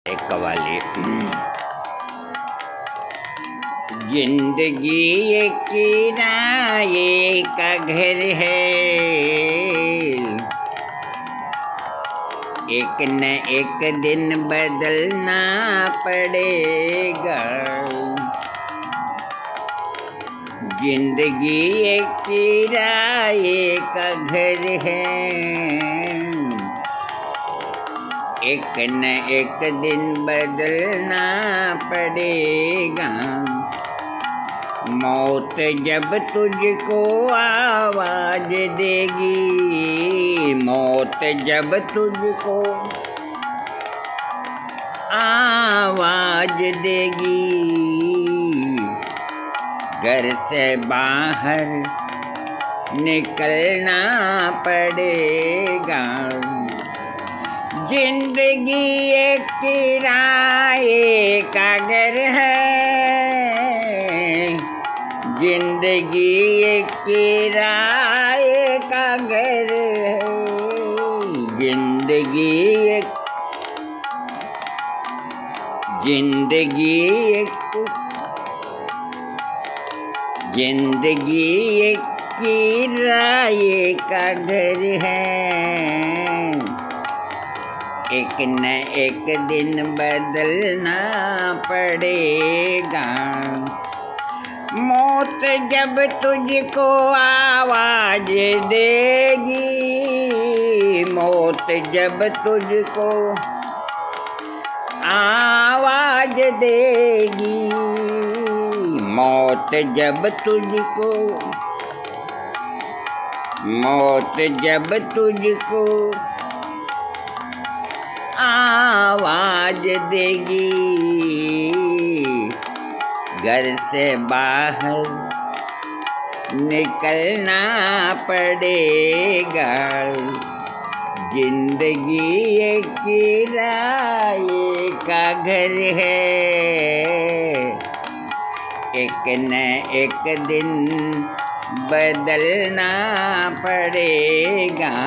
एक कवाली। जिंदगी एक किराए का घर है, एक न एक दिन बदलना पड़ेगा। जिंदगी एक किराए का घर है, एक न एक दिन बदलना पड़ेगा। मौत जब तुझको आवाज देगी, मौत जब तुझको आवाज देगी, घर से बाहर निकलना पड़ेगा। जिंदगी एक किराए का घर है, जिंदगी एक किराए का घर है। जिंदगी एक जिंदगी एक किराए का घर है, एक न एक दिन बदलना पड़ेगा। मौत जब तुझको आवाज देगी, मौत जब तुझको आवाज देगी, मौत जब तुझको आवाज देगी, घर से बाहर निकलना पड़ेगा। जिंदगी एक किराए का घर है, एक न एक दिन बदलना पड़ेगा।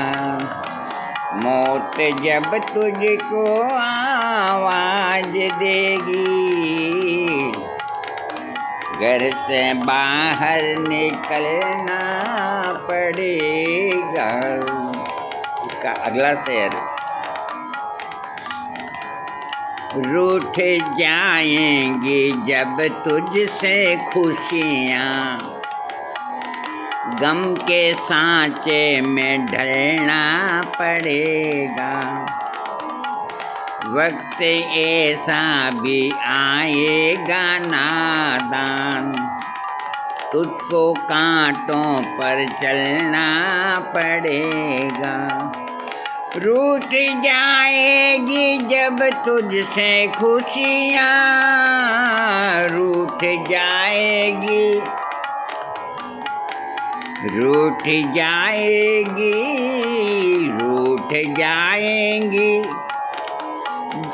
मौत जब तुझको आवाज देगी, घर से बाहर निकलना पड़ेगा। इसका अगला शेर। रूठ जाएंगी जब तुझसे खुशियाँ, गम के सांचे में ढलना पड़ेगा। वक्त ऐसा भी आएगा नादान, तुझको कांटों पर चलना पड़ेगा। रूठ जाएगी जब तुझसे खुशियाँ, रूठ जाएगी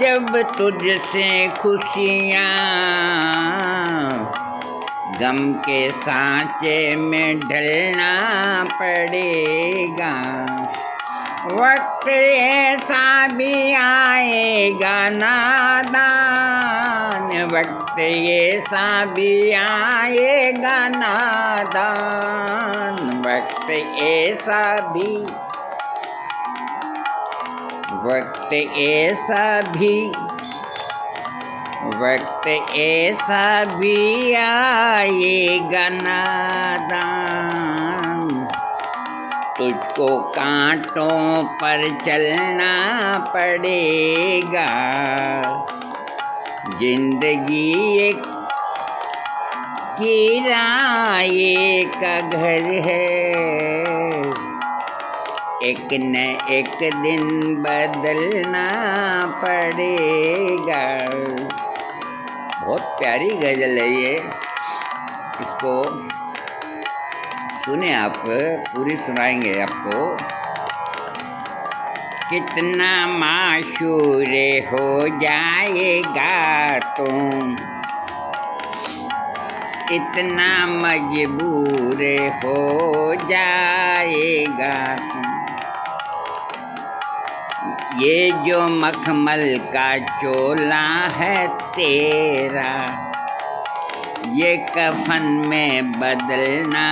जब तुझसे खुशियाँ, गम के सांचे में ढलना पड़ेगा। वक्त ऐसा भी आएगा नादान, वक्त ऐसा भी आएगा नादान, वक्त ऐसा भी आएगा नादान, तुझको कांटों पर चलना पड़ेगा। जिंदगी एक किराए का घर है, एक न एक दिन बदलना पड़ेगा। बहुत प्यारी गजल है ये, इसको सुने आप, पूरी सुनाएंगे आपको। कितना माशूर हो जाएगा तुम, इतना मजबूर हो जाएगा तुम। ये जो मखमल का चोला है तेरा, ये कफन में बदलना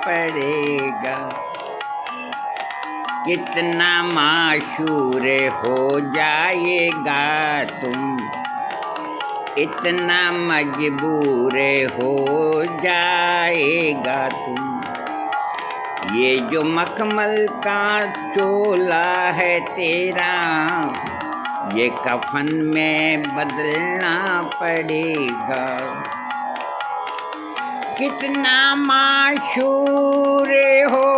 पड़ेगा। कितना माशूर हो जाएगा तुम, इतना मजबूर हो जाएगा तुम। ये जो मखमल का चोला है तेरा, ये कफन में बदलना पड़ेगा। कितना माशूर हो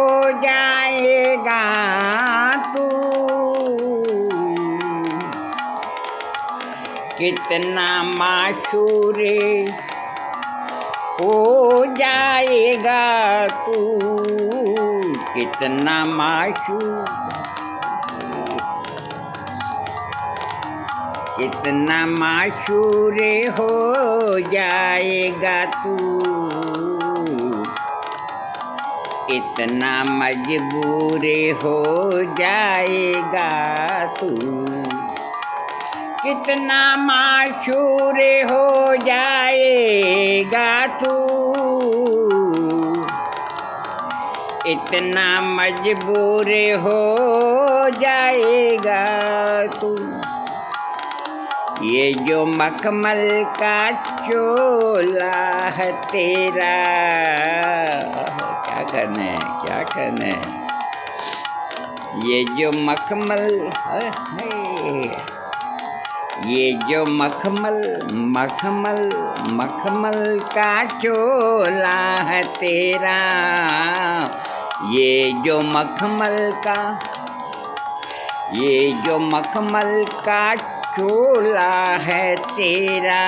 जाएगा तू, कितना माशूर हो जाएगा तू, कितना माशूर, कितना माशूर हो जाएगा तू, इतना मजबूर हो जाएगा तू। कितना माशूर हो जाएगा तू, इतना मजबूर हो जाएगा तू। ये जो मखमल का चोला है तेरा, क्या करने, क्या करने। ये जो मखमल है, ये जो मखमल मखमल मखमल का चोला है तेरा, ये जो मखमल का, ये जो मखमल का चोला है तेरा,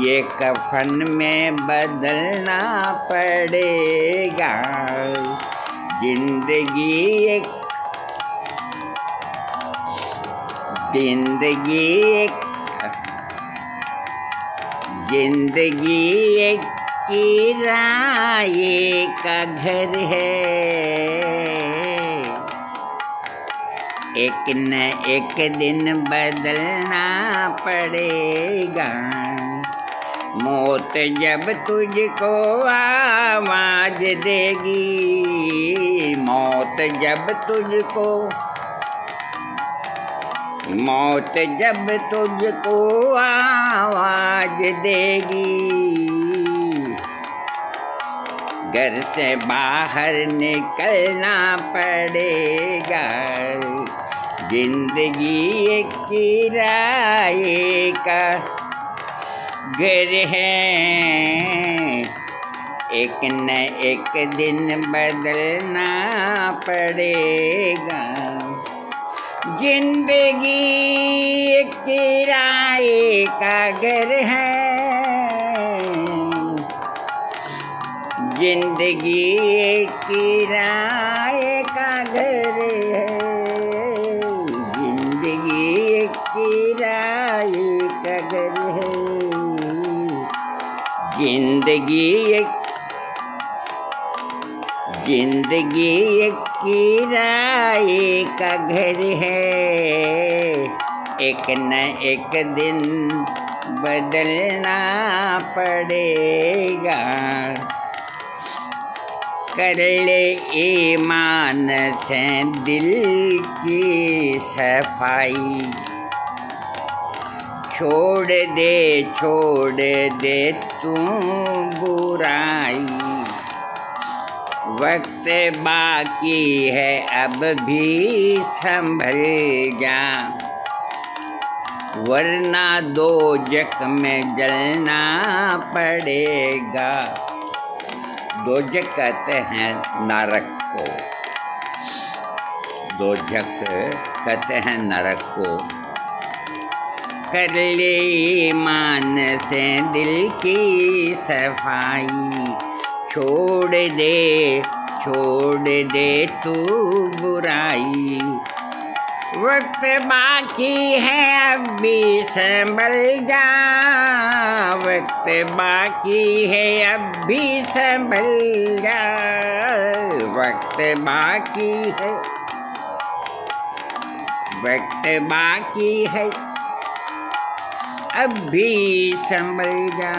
ये कफन में बदलना पड़ेगा। जिंदगी एक, जिंदगी एक, जिंदगी एक किराए का घर है, एक न एक दिन बदलना पड़ेगा। मौत जब तुझको आवाज देगी, मौत जब तुझको, मौत जब तुझको आवाज देगी, घर से बाहर निकलना पड़ेगा। जिंदगी एक किराए का घर है, एक न एक दिन बदलना पड़ेगा। जिंदगी एक किराए का घर है, जिंदगी एक किराए का घर है, जिंदगी एक किराए का घर है, जिंदगी एक, जिंदगी एक किराए का घर है, एक न एक दिन बदलना पड़ेगा। कर ले ईमान से दिल की सफाई, छोड़ दे तू बुराई। वक्त बाकी है अब भी संभल जा, वरना दोजख में जलना पड़ेगा। दोजख कहते हैं नरक को, दोजख कहते हैं नरक को। कर ले ईमान से दिल की सफाई, छोड़ दे तू बुराई। वक्त बाकी है अब भी संभल जा, वक्त बाकी है अब भी संभल जा, वक्त बाकी है, वक्त बाकी है अब भी संभल जा,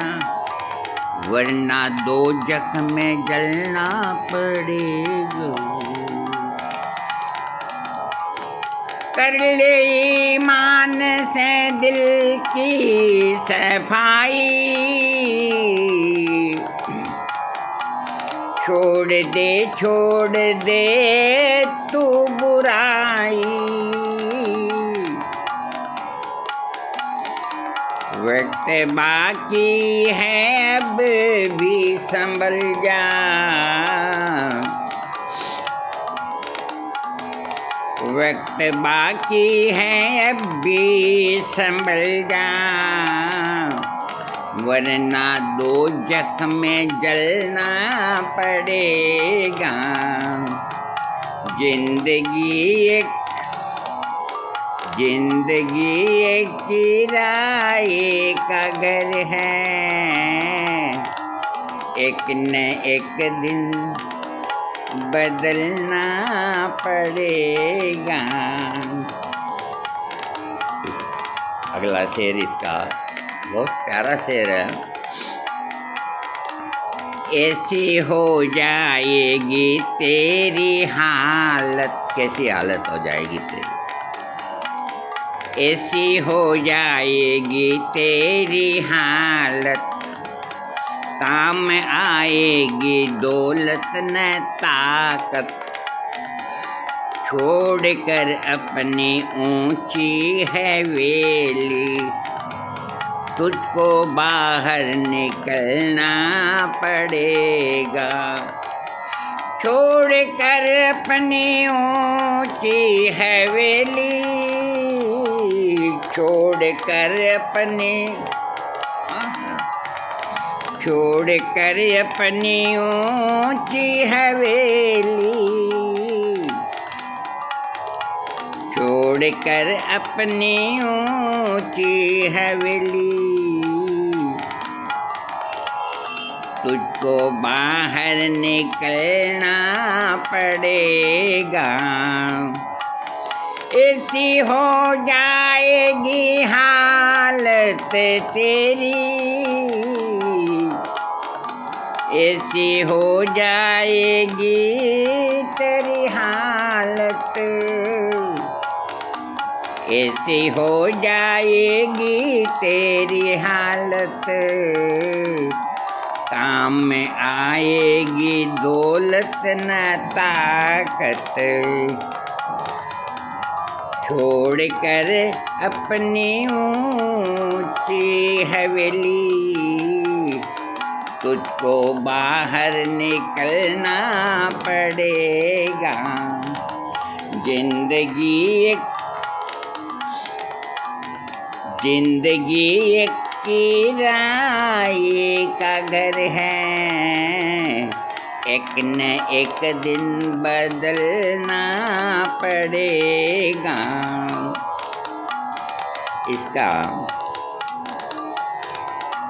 वरना दोजख में जलना पड़ेगा। कर ले ईमान से दिल की सफाई, छोड़ दे तू बुराई। वक्त बाकी है अब भी संभल जा, वक्त बाकी है अब भी संभल जा, वरना दोजख में जलना पड़ेगा। जिंदगी एक किराए का घर है, एक न एक दिन बदलना पड़ेगा। अगला शेर इसका बहुत प्यारा शेर है। ऐसी हो जाएगी तेरी हालत, कैसी हालत हो जाएगी तेरी, ऐसी हो जाएगी तेरी हालत, काम आएगी दौलत न ताकत, छोड़कर अपनी ऊंची हवेली, तुझको बाहर निकलना पड़ेगा। छोड़कर अपनी ऊंची हवेली, छोड़कर अपनी ऊंची हवेली, छोड़कर अपनी ऊंची हवेली, तुझको बाहर निकलना पड़ेगा। ऐसी हो जाएगी हालत तेरी, ऐसी हो जाएगी तेरी हालत, ऐसी हो जाएगी तेरी हालत, काम में आएगी दौलत न ताकत, छोड़कर अपनी ऊंची हवेली, तुझको बाहर निकलना पड़ेगा। जिंदगी एक किराए का घर है, एक न एक दिन बदलना पड़ेगा। इसका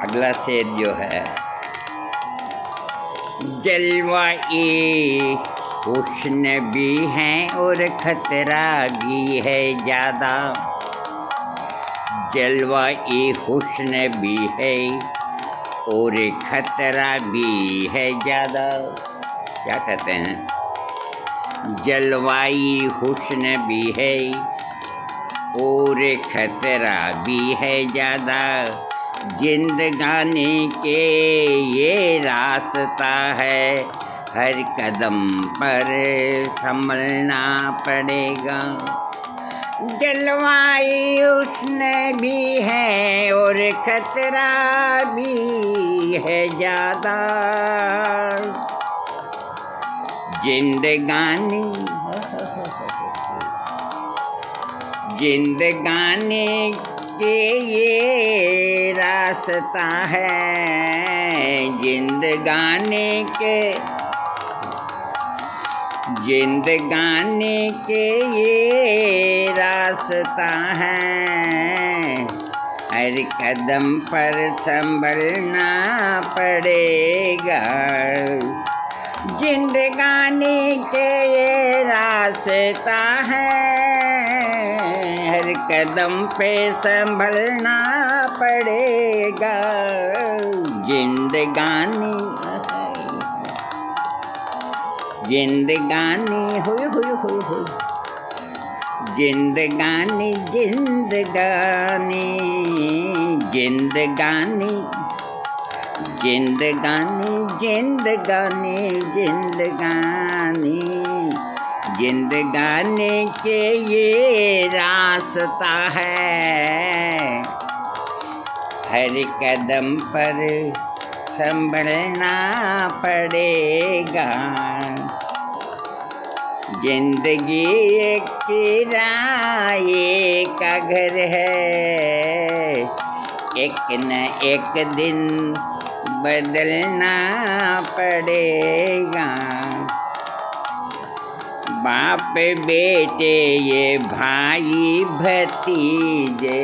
अगला शेर जो है, जलवा-ए हुस्न भी है और खतरा भी है ज़्यादा, जलवा-ए हुस्न भी है और खतरा भी है ज़्यादा। क्या कहते हैं? जलवा-ए हुस्न भी है और खतरा भी है ज़्यादा, जिंदगानी के ये रास्ता है, हर कदम पर संभलना पड़ेगा। जलवा-ए हुस्न भी है और खतरा भी है ज़्यादा, जिंदगानी के ये रास्ता है, जिंदगानी के ये रास्ता है, हर कदम पर संभलना पड़ेगा। जिंदगानी के ये रास्ता है, हर कदम पे संभलना पड़ेगा। जिंदगानी जिंदगानी हुई हुई हुई हुई, जिंदगानी जिंदगानी जिंदगानी जिंदगानी जिंदगानी जिंदगानी जिंदगानी के ये रास्ता है। हर कदम पर संभलना पड़ेगा। जिंदगी एक किराए का घर है, एक न एक दिन बदलना पड़ेगा। बाप बेटे ये भाई भतीजे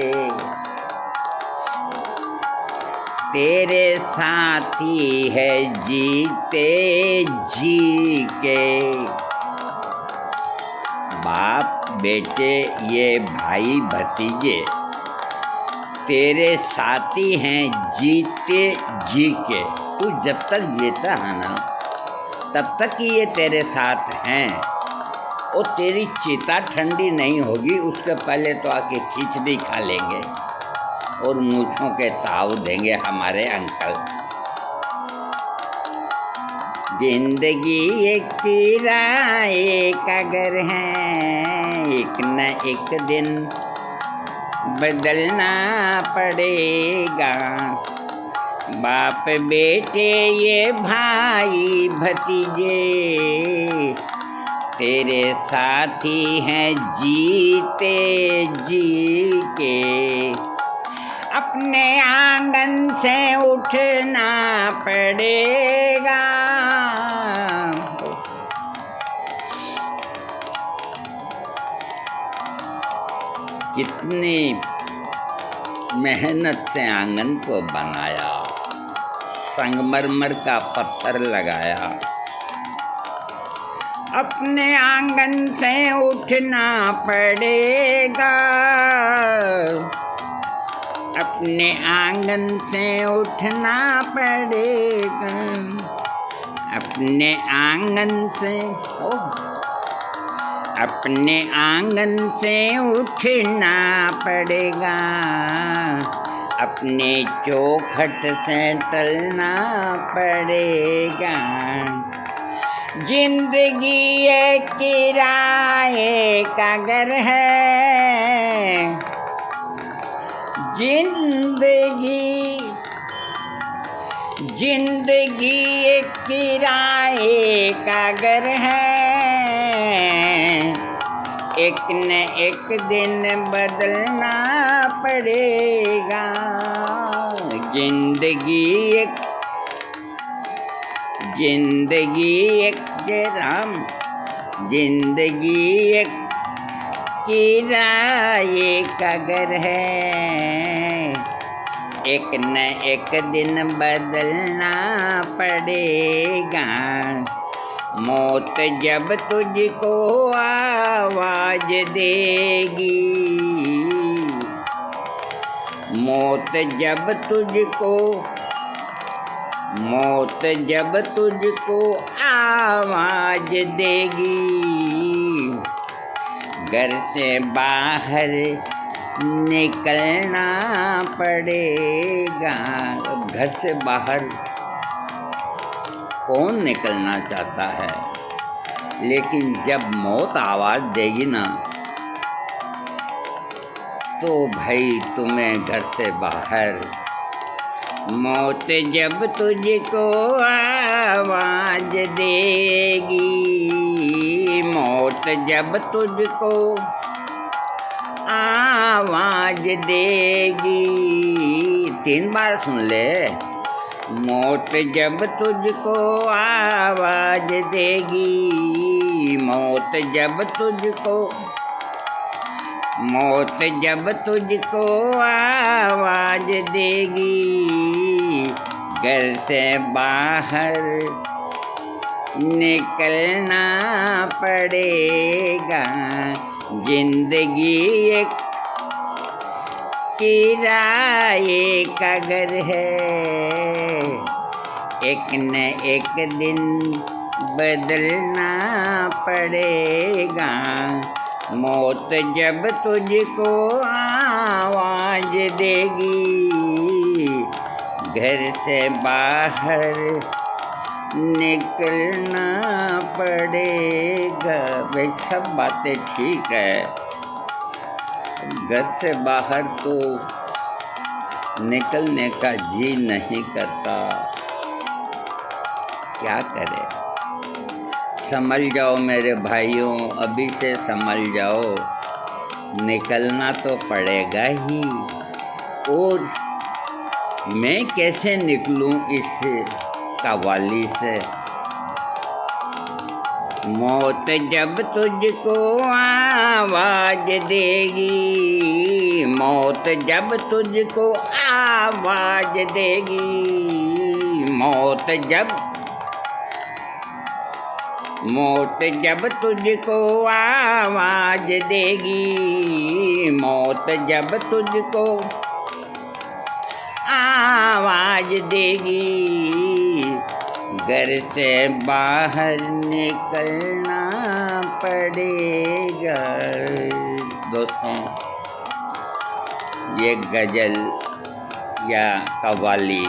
तेरे साथी है जीते जी के। बाप बेटे ये भाई भतीजे तेरे साथी हैं जीते जी के। तू जब तक जीता है ना तब तक ही ये तेरे साथ हैं, और तेरी चिता ठंडी नहीं होगी उसके पहले तो आके खिचड़ी खा लेंगे और मूँछों के ताव देंगे हमारे अंकल। जिंदगी एक किराए का घर है, एक न एक दिन बदलना पड़ेगा। बाप बेटे ये भाई भतीजे तेरे साथी हैं जीते जी के। अपने आंगन से उठना पड़ेगा। कितनी मेहनत से आंगन को बनाया, संगमरमर का पत्थर लगाया। अपने आंगन से उठना पड़ेगा। अपने आंगन से उठना पड़ेगा। अपने आंगन से अपने आंगन से उठना पड़ेगा। अपने चौखट से टलना पड़ेगा। जिंदगी एक किराए का घर है। जिंदगी एक किराए का घर है, एक न एक दिन बदलना पड़ेगा। जिंदगी एक जय राम। जिंदगी एक किराए का घर है, एक न एक दिन बदलना पड़ेगा। मौत जब तुझको आवाज देगी, मौत जब तुझको आवाज देगी, घर से बाहर निकलना पड़ेगा। घर से बाहर कौन निकलना चाहता है, लेकिन जब मौत आवाज़ देगी ना तो भाई तुम्हें घर से बाहर, मौत जब तुझको आवाज देगी, मौत जब तुझको आवाज देगी। 3 बार सुन ले। मौत जब तुझको आवाज देगी, मौत जब तुझको आवाज देगी, घर से बाहर निकलना पड़ेगा। जिंदगी एक किराए का घर है, एक न एक दिन बदलना पड़ेगा। मौत जब तुझको आवाज देगी, घर से बाहर निकलना पड़ेगा। भाई सब बातें ठीक है, घर से बाहर तो निकलने का जी नहीं करता, क्या करें। संभल जाओ मेरे भाइयों, अभी से संभल जाओ, निकलना तो पड़ेगा ही। और मैं कैसे निकलूं इस कव्वाली से। मौत जब तुझको आवाज देगी, मौत जब तुझको आवाज देगी, मौत जब तुझको आवाज देगी, मौत जब तुझको आवाज देगी, घर से बाहर निकलना पड़ेगा। दोस्तों, ये गज़ल या कव्वाली,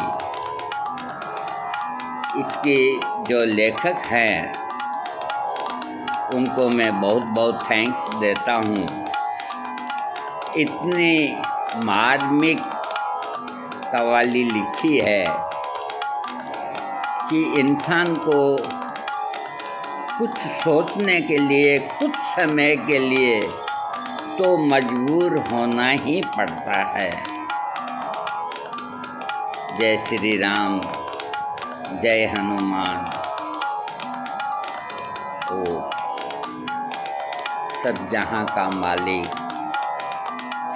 इसके जो लेखक हैं उनको मैं बहुत बहुत थैंक्स देता हूँ। इतनी मार्मिक कव्वाली लिखी है कि इंसान को कुछ सोचने के लिए, कुछ समय के लिए तो मजबूर होना ही पड़ता है। जय श्री राम, जय हनुमान। तो सब जहाँ का मालिक,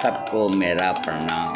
सबको मेरा प्रणाम।